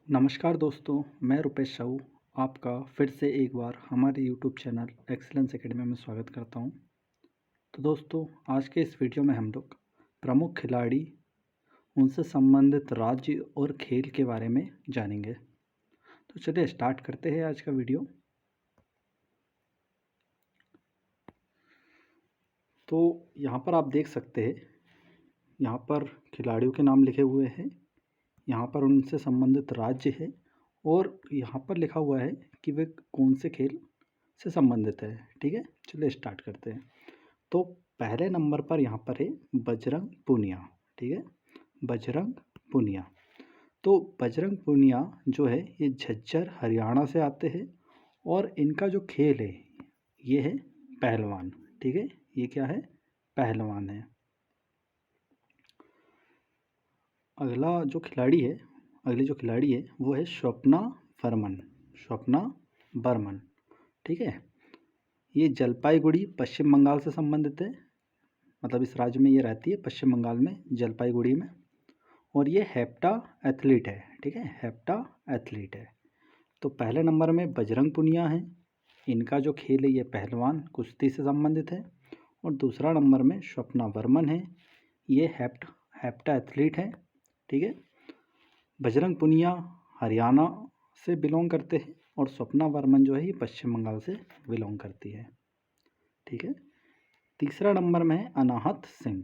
नमस्कार दोस्तों, मैं रुपेश साहू आपका फिर से एक बार हमारे यूट्यूब चैनल एक्सीलेंस एकेडमी में स्वागत करता हूं। तो दोस्तों, आज के इस वीडियो में हम लोग प्रमुख खिलाड़ी, उनसे संबंधित राज्य और खेल के बारे में जानेंगे। तो चलिए स्टार्ट करते हैं आज का वीडियो। तो यहाँ पर आप देख सकते हैं, यहाँ पर खिलाड़ियों के नाम लिखे हुए हैं, यहाँ पर उनसे संबंधित राज्य है और यहाँ पर लिखा हुआ है कि वे कौन से खेल से संबंधित है। ठीक है, चलिए स्टार्ट करते हैं। तो पहले नंबर पर यहाँ पर है बजरंग पूनिया। ठीक है, बजरंग पूनिया। तो बजरंग पूनिया जो है ये झज्जर हरियाणा से आते हैं और इनका जो खेल है ये है पहलवान। ठीक है, ये क्या है? पहलवान है। अगली जो खिलाड़ी है वो है स्वप्ना बर्मन। स्वप्ना बर्मन। ठीक है, ये जलपाईगुड़ी पश्चिम बंगाल से संबंधित है, मतलब इस राज्य में ये रहती है, पश्चिम बंगाल में जलपाईगुड़ी में। और ये हेप्टा एथलीट है। ठीक है, हेप्टा एथलीट है। तो पहले नंबर में बजरंग पुनिया है, इनका जो खेल है ये पहलवान कुश्ती से संबंधित है। और दूसरा नंबर में स्वप्ना बर्मन है, ये हेप्टा एथलीट है। ठीक है, बजरंग पुनिया हरियाणा से बिलोंग करते हैं और स्वप्ना बर्मन जो है ये पश्चिम बंगाल से बिलोंग करती है। ठीक है, तीसरा नंबर में है अनाहत सिंह।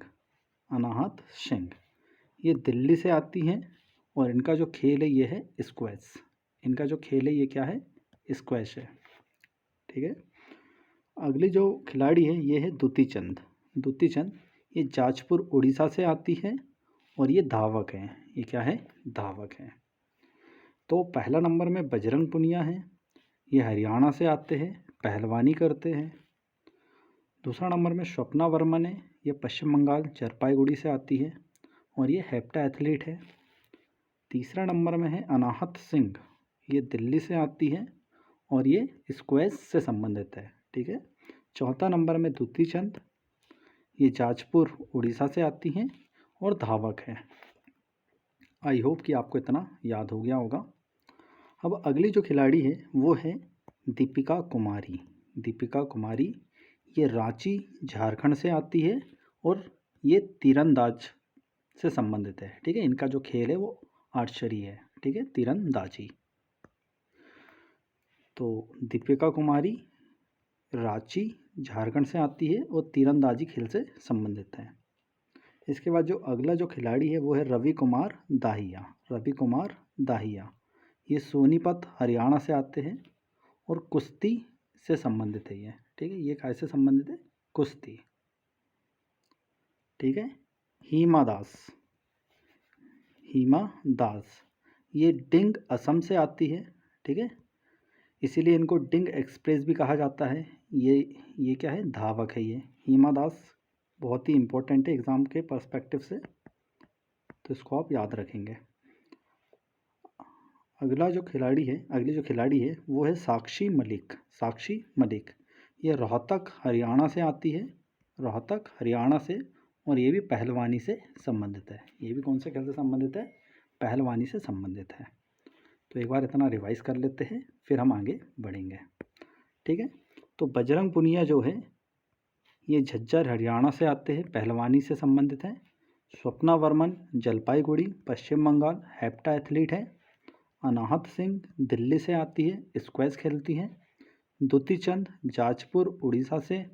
अनाहत सिंह ये दिल्ली से आती हैं और इनका जो खेल है ये है स्क्वैश। इनका जो खेल है ये क्या है? स्क्वैश है। ठीक है, अगली जो खिलाड़ी है ये है दुती चंद। दुती चंद ये जाजपुर उड़ीसा से आती है और ये धावक हैं। ये क्या है? धावक हैं। तो पहला नंबर में बजरंग पुनिया है, ये हरियाणा से आते हैं, पहलवानी करते हैं। दूसरा नंबर में स्वप्ना बर्मन है, ये पश्चिम बंगाल जलपाईगुड़ी से आती है और ये हेप्टा एथलीट है। तीसरा नंबर में है अनाहत सिंह, ये दिल्ली से आती है और ये स्क्वैश से संबंधित है। ठीक है, चौथा नंबर में दुती चंद, ये जाजपुर उड़ीसा से आती हैं और धावक है। आई होप कि आपको इतना याद हो गया होगा। अब अगली जो खिलाड़ी है वो है दीपिका कुमारी। दीपिका कुमारी ये रांची झारखंड से आती है और ये तीरंदाज से संबंधित है। ठीक है, इनका जो खेल है वो आर्चरी है। ठीक है, तीरंदाजी। तो दीपिका कुमारी रांची झारखंड से आती है और तीरंदाजी खेल से संबंधित है। इसके बाद जो अगला जो खिलाड़ी है वो है रवि कुमार दाहिया। रवि कुमार दाहिया ये सोनीपत हरियाणा से आते हैं और कुश्ती से संबंधित है ये। ठीक है, ये कैसे संबंधित है? कुश्ती। ठीक है, हिमा दास। हिमा दास ये डिंग असम से आती है। ठीक है, इसीलिए इनको डिंग एक्सप्रेस भी कहा जाता है। ये क्या है? धावक है ये। हिमा दास बहुत ही इम्पोर्टेंट है एग्ज़ाम के पर्सपेक्टिव से, तो इसको आप याद रखेंगे। अगली जो खिलाड़ी है वो है साक्षी मलिक। साक्षी मलिक ये रोहतक हरियाणा से आती है। रोहतक हरियाणा से, और ये भी पहलवानी से संबंधित है। ये भी कौन से खेल से संबंधित है? पहलवानी से संबंधित है। तो एक बार इतना रिवाइज कर लेते हैं, फिर हम आगे बढ़ेंगे। ठीक है, तो बजरंग पुनिया जो है ये झज्जर हरियाणा से आते हैं, पहलवानी से संबंधित हैं। स्वप्ना बर्मन जलपाईगुड़ी पश्चिम बंगाल हेप्टा एथलीट है। अनाहत सिंह दिल्ली से आती है, स्क्वैश खेलती हैं। दुती चंद जाजपुर उड़ीसा से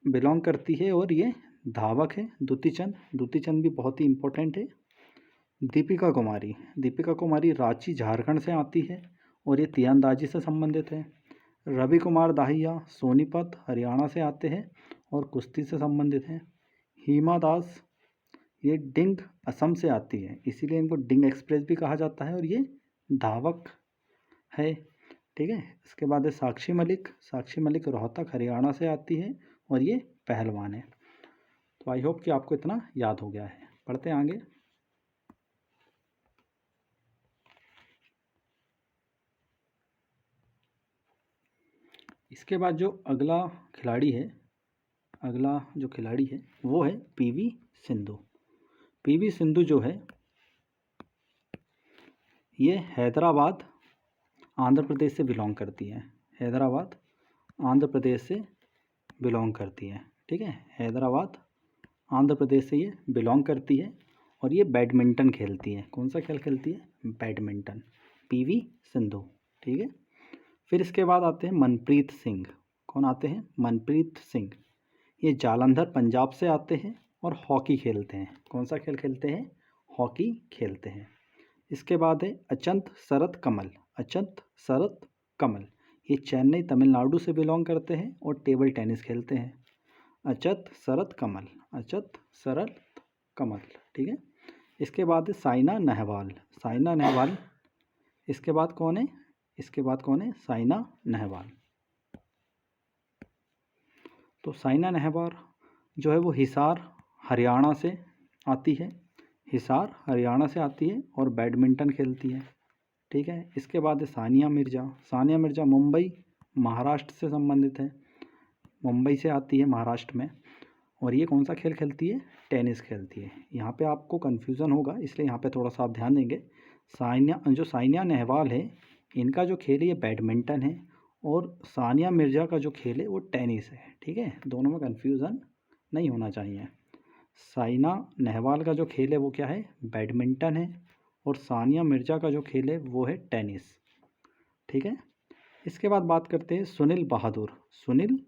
बिलोंग करती है और ये धावक है। दुती चंद भी बहुत ही इम्पोर्टेंट है। दीपिका कुमारी रांची झारखंड से आती है और ये तीरंदाजी से संबंधित है। रवि कुमार दाहिया सोनीपत हरियाणा से आते हैं और कुश्ती से संबंधित हैं। हिमा दास ये डिंग असम से आती है, इसीलिए इनको डिंग एक्सप्रेस भी कहा जाता है और ये धावक है। ठीक है, इसके बाद है साक्षी मलिक रोहतक हरियाणा से आती है और ये पहलवान है। तो आई होप कि आपको इतना याद हो गया है। पढ़ते हैं आगे। इसके बाद जो अगला जो खिलाड़ी है वो है पीवी सिंधु। पीवी सिंधु जो है ये हैदराबाद आंध्र प्रदेश से बिलोंग करती है। हैदराबाद आंध्र प्रदेश से बिलोंग करती है। ठीक है, हैदराबाद आंध्र प्रदेश से ये बिलोंग करती है और ये बैडमिंटन खेलती है। कौन सा खेल खेलती है? बैडमिंटन। पीवी सिंधु। ठीक है, फिर इसके बाद आते हैं मनप्रीत सिंह। कौन आते हैं? मनप्रीत सिंह। ये जालंधर पंजाब से आते हैं और हॉकी खेलते हैं। कौन सा खेल खेलते हैं? हॉकी खेलते हैं। इसके बाद है अचंत शरत कमल। अचंत शरत कमल, ये चेन्नई तमिलनाडु से बिलोंग करते हैं और टेबल टेनिस खेलते हैं। अचंत शरत कमल, अचंत शरत कमल। ठीक है, इसके बाद है साइना नेहवाल। साइना नेहवाल। इसके बाद कौन है? इसके बाद कौन है? साइना नेहवाल। तो साइना नेहवाल जो है वो हिसार हरियाणा से आती है। हिसार हरियाणा से आती है और बैडमिंटन खेलती है। ठीक है, इसके बाद है सानिया मिर्ज़ा। सानिया मिर्ज़ा मुंबई महाराष्ट्र से संबंधित है। मुंबई से आती है महाराष्ट्र में और ये कौन सा खेल खेलती है? टेनिस खेलती है। यहाँ पे आपको कन्फ्यूज़न होगा, इसलिए यहाँ पे थोड़ा सा आप ध्यान देंगे। सानिया नेहवाल है, इनका जो खेल है ये बैडमिंटन है और सानिया मिर्ज़ा का जो खेल है वो टेनिस है। ठीक है, दोनों में कन्फ्यूज़न नहीं होना चाहिए। साइना नेहवाल का जो खेल है वो क्या है? बैडमिंटन है और सानिया मिर्ज़ा का जो खेल है वो है टेनिस। ठीक है, इसके बाद बात करते हैं सुनील बहादुर। सुनील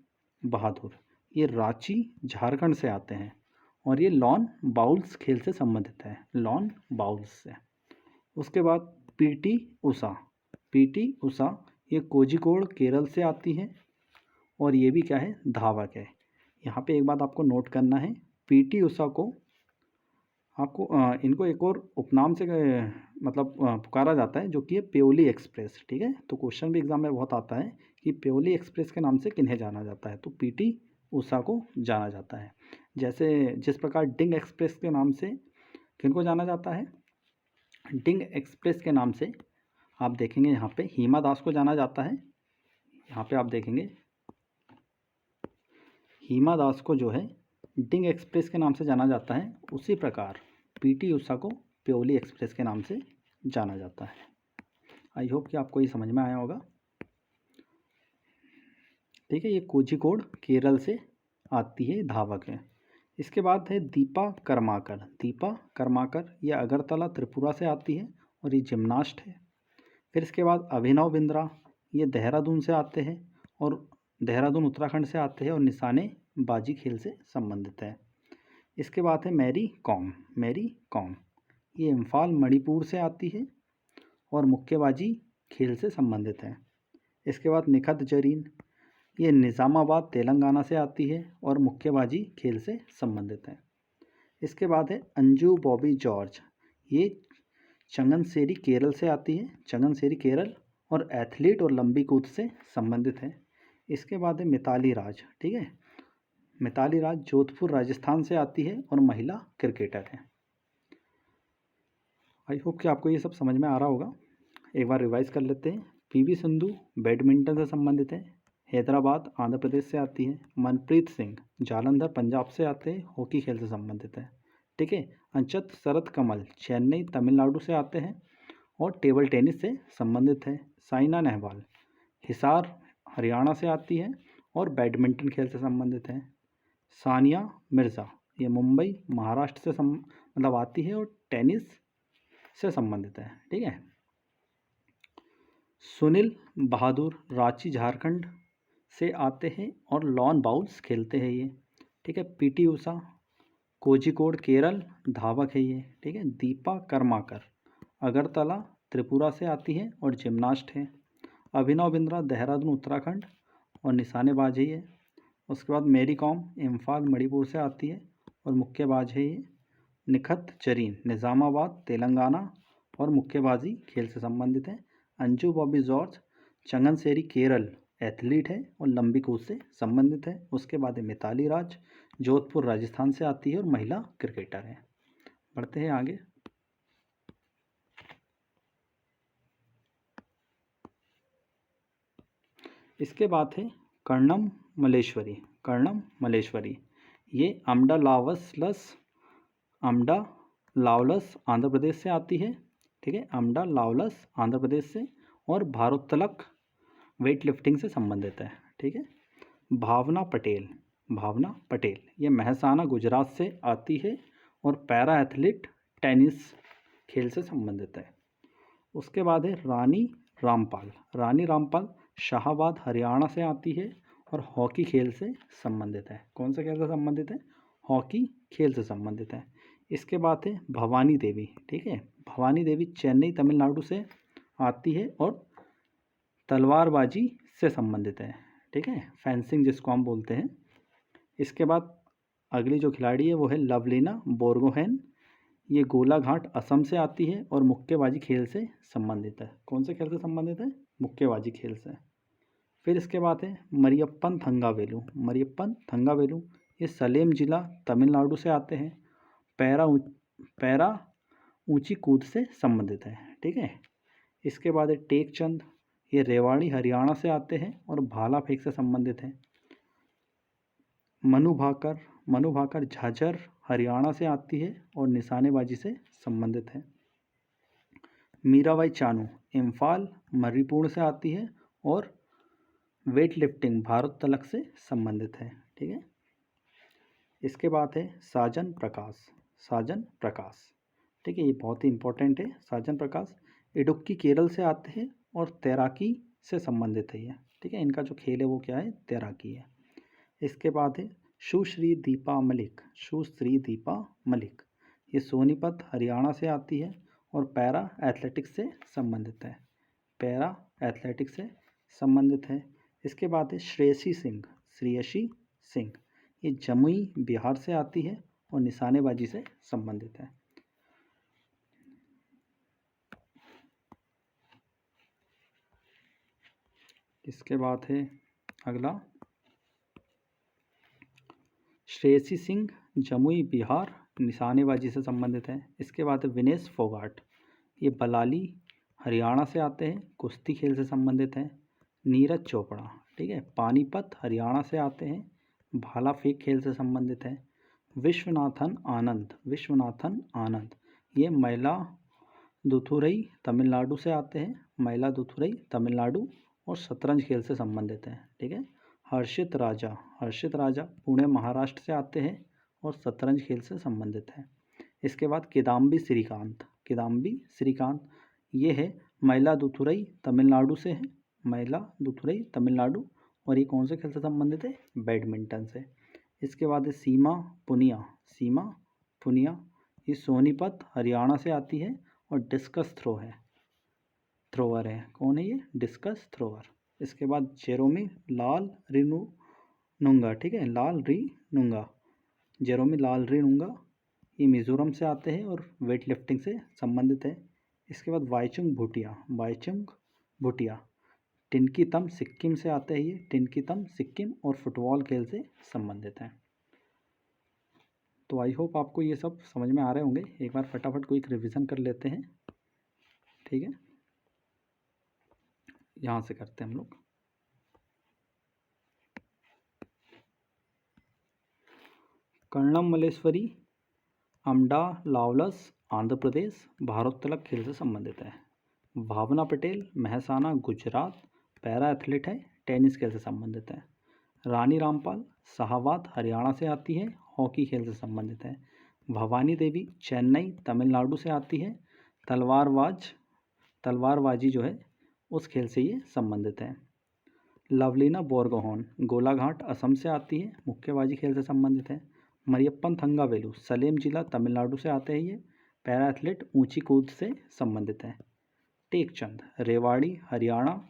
बहादुर ये रांची झारखंड से आते हैं और ये लॉन बाउल्स खेल से संबंधित है। लॉन बाउल्स से। उसके बाद पीटी उषा। पीटी उषा ये कोझिकोड केरल से आती है और ये भी क्या है? धावक है। यहाँ पे एक बात आपको नोट करना है, पीटी उषा को आपको इनको एक और उपनाम से मतलब पुकारा जाता है जो कि है प्योली एक्सप्रेस। ठीक है, तो क्वेश्चन भी एग्जाम में बहुत आता है कि प्योली एक्सप्रेस के नाम से किन्हें जाना जाता है? तो पीटी उषा को जाना जाता है। जैसे जिस प्रकार डिंग एक्सप्रेस के नाम से किनको जाना जाता है? डिंग एक्सप्रेस के नाम से आप देखेंगे यहाँ पे हिमा दास को जाना जाता है। यहाँ पे आप देखेंगे हिमा दास को जो है डिंग एक्सप्रेस के नाम से जाना जाता है। उसी प्रकार पीटी उषा को प्योली एक्सप्रेस के नाम से जाना जाता है। आई होप कि आपको ये समझ में आया होगा। ठीक है, ये कोझिकोड केरल से आती है, धावक है। इसके बाद है दीपा कर्माकर। दीपा कर्माकर ये अगरतला त्रिपुरा से आती है और ये जिम्नास्ट है। फिर इसके बाद अभिनव बिंद्रा ये देहरादून से आते हैं और देहरादून उत्तराखंड से आते हैं और निशानेबाजी खेल से संबंधित है। इसके बाद है मैरी कॉम। मैरी कॉम ये इम्फाल मणिपुर से आती है और मुक्केबाजी खेल से संबंधित है। इसके बाद निखत जरीन ये निज़ामाबाद तेलंगाना से आती है और मुक्केबाजी खेल से संबंधित है। इसके बाद है अंजू बॉबी जॉर्ज ये चंगनसेरी केरल से आती है। चंगनसेरी केरल और एथलीट और लंबी कूद से संबंधित है। इसके बाद है मिताली राज। ठीक है, मिताली राज जोधपुर राजस्थान से आती है और महिला क्रिकेटर है। आई होप कि आपको ये सब समझ में आ रहा होगा। एक बार रिवाइज कर लेते हैं। पीवी सिंधु बैडमिंटन से संबंधित है, हैदराबाद आंध्र प्रदेश से आती है। मनप्रीत सिंह जालंधर पंजाब से आते हैं, हॉकी खेल से संबंधित है। ठीक है, अंचत शरत कमल चेन्नई तमिलनाडु से आते हैं और टेबल टेनिस से संबंधित है। साइना नेहवाल हिसार हरियाणा से आती है और बैडमिंटन खेल से संबंधित है। सानिया मिर्ज़ा ये मुंबई महाराष्ट्र से मतलब आती है और टेनिस से संबंधित है। ठीक है, सुनील बहादुर रांची झारखंड से आते हैं और लॉन बाउल्स खेलते हैं ये। ठीक है, पीटी उषा कोझिकोड केरल धावक है ये। ठीक है, दीपा कर्माकर अगरतला त्रिपुरा से आती है और जिम्नास्ट है। अभिनव बिंद्रा देहरादून उत्तराखंड और निशानेबाज है ये। उसके बाद मैरी कॉम इम्फाल मणिपुर से आती है और मुक्केबाज है ये। निखत जरीन निज़ामाबाद तेलंगाना और मुक्केबाजी खेल से संबंधित है। अंजू बॉबी जॉर्ज चंगनसेरी केरल एथलीट है और लंबी कूद से संबंधित है। उसके बाद है मिताली राज जोधपुर राजस्थान से आती है और महिला क्रिकेटर है। बढ़ते हैं आगे। इसके बाद है कर्णम मलेश्वरी। कर्णम मलेश्वरी ये अमडा लावलस आंध्र प्रदेश से आती है। ठीक है, अमडा लावलस आंध्र प्रदेश से, और भारोत्तोलक वेट लिफ्टिंग से संबंधित है। ठीक है, भावना पटेल, भावना पटेल ये मेहसाना गुजरात से आती है और पैरा एथलीट टेनिस खेल से संबंधित है। उसके बाद है रानी रामपाल, रानी रामपाल शाहाबाद हरियाणा से आती है और हॉकी खेल से संबंधित है। कौन सा खेल से संबंधित है? हॉकी खेल से संबंधित है। इसके बाद है भवानी देवी, ठीक है, भवानी देवी चेन्नई तमिलनाडु से आती है और तलवारबाजी से संबंधित है। ठीक है, फेंसिंग जिसको हम बोलते हैं। इसके बाद अगली जो खिलाड़ी है वो है लवलीना बोरगोहेन, ये गोलाघाट असम से आती है और मुक्केबाजी खेल से संबंधित है। कौन से खेल से संबंधित है? मुक्केबाजी खेल से। फिर इसके बाद है मरियप्पन थंगावेलु, मरियप्पन थंगावेलु ये सलेम जिला तमिलनाडु से आते हैं, पैरा ऊंची कूद से संबंधित है। ठीक है, इसके बाद है टेकचंद, ये रेवाड़ी हरियाणा से आते हैं और भाला फेंक से संबंधित है। मनु भाकर, मनु भाकर झाझर हरियाणा से आती है और निशानेबाजी से संबंधित है। मीराबाई चानू इम्फाल मणिपुर से आती है और वेट लिफ्टिंग भारोत्तोलक से संबंधित है। ठीक है, इसके बाद है साजन प्रकाश, साजन प्रकाश, ठीक है, ये बहुत ही इंपॉर्टेंट है। साजन प्रकाश इडुक्की केरल से आते हैं और तैराकी से संबंधित है ये। ठीक है, इनका जो खेल है वो क्या है? तैराकी है। इसके बाद है सुश्री दीपा मलिक, सुश्री दीपा मलिक ये सोनीपत हरियाणा से आती है और पैरा एथलेटिक्स से संबंधित है, पैरा एथलेटिक्स से संबंधित है। इसके बाद है श्रेयसी सिंह, श्रेयसी सिंह ये जमुई बिहार से आती है और निशानेबाजी से संबंधित है। इसके बाद है अगला श्रेयसी सिंह जमुई बिहार निशानेबाजी से संबंधित है। इसके बाद है विनेश फोगाट, ये बलाली हरियाणा से आते हैं, कुश्ती खेल से संबंधित है। नीरज चोपड़ा, ठीक है, पानीपत हरियाणा से आते हैं, भाला फेंक खेल से संबंधित है। विश्वनाथन आनंद, विश्वनाथन आनंद ये मयिलादुथुरई तमिलनाडु से आते हैं, मयिलादुथुरई तमिलनाडु और शतरंज खेल से संबंधित है। ठीक है, हर्षित राजा, हर्षित राजा पुणे महाराष्ट्र से आते हैं और शतरंज खेल से संबंधित है। इसके बाद किदाम्बी श्रीकांत, किदाम्बी श्रीकांत ये है मयिलादुथुरई तमिलनाडु से है, मयिलादुथुरई तमिलनाडु, और ये कौन से खेल से संबंधित है? बैडमिंटन से। इसके बाद है सीमा पुनिया, सीमा पुनिया ये सोनीपत हरियाणा से आती है और डिस्कस थ्रो है, थ्रोवर है। कौन है ये? Discuss thrower. इसके बाद जेरोमी लाल नुंगा, ठीक है, लाल री नुंगा, जेरोमी लाल री नुंगा ये मिजोरम से आते हैं और वेट लिफ्टिंग से संबंधित है। इसके बाद वाईचुंग भूटिया, वाईचुंग भूटिया टिनकीतम सिक्किम से आते हैं, ये टिनकीतम सिक्किम और फुटबॉल खेल से संबंधित है। तो आई होप आपको ये सब समझ में आ रहे होंगे। एक बार फटाफट कोई रिवीजन कर लेते हैं। ठीक है, यहाँ से करते हैं हम लोग। कर्णम मल्लेश्वरी अमडा लावलस आंध्र प्रदेश भारोत्तोलक खेल से संबंधित है। भावना पटेल मेहसाना गुजरात पैरा एथलीट है, टेनिस खेल से संबंधित है। रानी रामपाल शाहाबाद हरियाणा से आती है, हॉकी खेल से संबंधित है। भवानी देवी चेन्नई तमिलनाडु से आती है, तलवारबाजी जो है उस खेल से ये संबंधित है। लवलीना बोरगोहेन गोलाघाट असम से आती है, मुक्केबाजी खेल से संबंधित है। मरियप्पन थंगावेलु सलेम जिला तमिलनाडु से आते हैं, ये पैरा एथलीट ऊंची कूद से संबंधित है। टेकचंद रेवाड़ी हरियाणा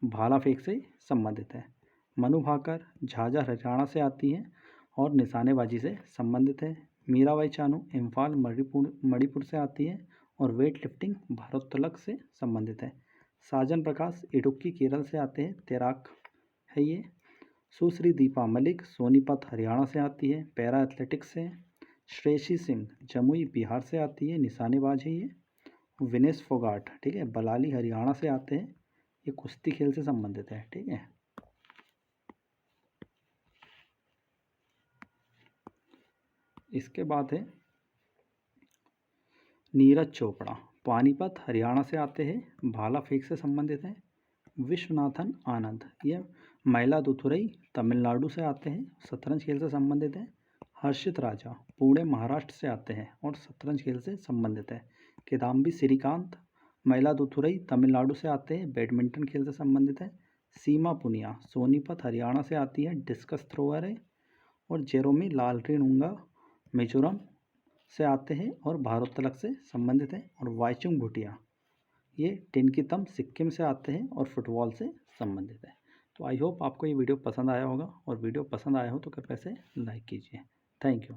भाला फेंक से संबंधित है। मनु भाकर झाझर हरियाणा से आती है और निशानेबाजी से संबंधित है। मीराबाई चानू इम्फाल मणिपुर से आती है और वेट लिफ्टिंग भारोत्तोलक से संबंधित है। साजन प्रकाश इडुक्की केरल से आते हैं, तैराक है ये। सुश्री दीपा मलिक सोनीपत हरियाणा से आती है, पैरा एथलेटिक्स से। श्रेयसी सिंह जमुई बिहार से आती है, निशानेबाज है ये। विनेश फोगाट, ठीक है, बलाली हरियाणा से आते हैं, ये कुश्ती खेल से संबंधित है। ठीक है, इसके बाद है नीरज चोपड़ा, पानीपत हरियाणा से आते हैं, भाला फेंक से संबंधित हैं। विश्वनाथन आनंद ये मयिलादुथुरई तमिलनाडु से आते हैं, शतरंज खेल से संबंधित हैं। हर्षित राजा पुणे महाराष्ट्र से आते हैं और शतरंज खेल से संबंधित है। किदाम्बी श्रीकांत मयिलादुथुरई तमिलनाडु से आते हैं, बैडमिंटन खेल से संबंधित है। सीमा पुनिया सोनीपत हरियाणा से आती है, डिस्कस थ्रोअर है। और जेरोमी लालरिनुंगा मिजोरम से आते हैं और भारोत्तोलक से संबंधित हैं। और वाईचुंग भूटिया ये टिनकितम सिक्किम से आते हैं और फुटबॉल से संबंधित है। तो आई होप आपको ये वीडियो पसंद आया होगा, और वीडियो पसंद आया हो तो कृपया से लाइक कीजिए। Thank you.